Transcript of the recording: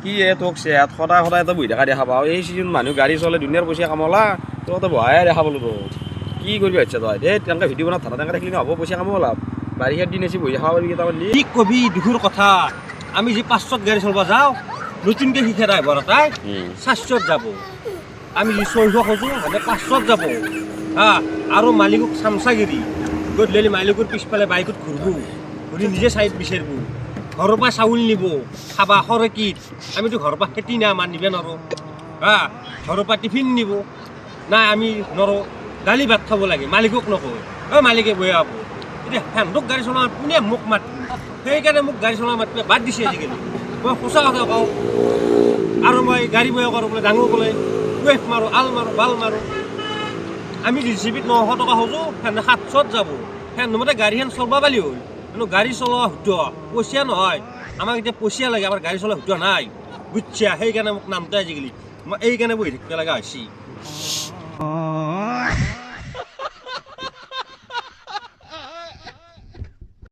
কি তোক চেয়াত সদায় সদায় এটা বহি থকা দেখা পাওঁ এই চিজন মানুহ গাড়ী চলে দুনিয়াৰ পইচা কামলা তহঁতে বহাই দেখা পালোঁ তো কি কৰিবি ভাবিছা তই দে তেনেকৈ ভিডিঅ' বনাত ধাৰা তেনেকৈ দেখিলে নহ'ব পইচা কামো লাভ বাৰিষাৰ দিন আছে বহি খাব পাৰিবি কেইটামান দি কি কবি দুখৰ কথা আমি যে 500 গাড়ী চলাব যাওঁ নতুনকৈ শিকা ড্ৰাইভাৰ এটাই 400 যাব আমি যে 600 খোজোঁ মানে 500 যাব হা আৰু মালিকক চামচাগিৰি গধূলি মালিকৰ পিছফালে বাইকত ঘূৰিব ঘূৰি নিজে চাইড বিচাৰিব ঘৰৰ পৰা চাউল নিব খাবা খৰকিত আমিতো ঘৰৰ পৰা খেতি নাই আমাৰ নিব নোৱাৰোঁ হা ঘৰৰ পৰা টিফিন নিব নাই আমি নোৱাৰোঁ দালি ভাত খাব লাগে মালিকক নকয় মালিকে বয়া হ'ব এতিয়া সিহঁতক গাড়ী চলাওঁ কোনে মোক মাত সেইকাৰণে মোক গাড়ী চলাওঁ মাতিব বাদ দিছে আজিকালি মই সঁচা কথা কওঁ আৰু মই গাড়ী বয়া কৰোঁ বোলে ডাঙৰ বোলে ৱেফ মাৰোঁ আল মাৰোঁ বাল মাৰোঁ আমি জিচিবিত 900 টকা খোজোঁ সেনে 700 যাব সেনে মতে গাড়ীখন চলাব পালি হ'ল কিন্তু গাড়ী চলোৱা শুদ্ধ পইচা নহয় আমাক এতিয়া পইচা লাগে আমাৰ গাড়ী চলোৱা শুদ্ধ নাই বুজিছা সেইকাৰণে মোক নামটো আজিকালি মই এইকাৰণে বহি থাকিব লগা হৈছে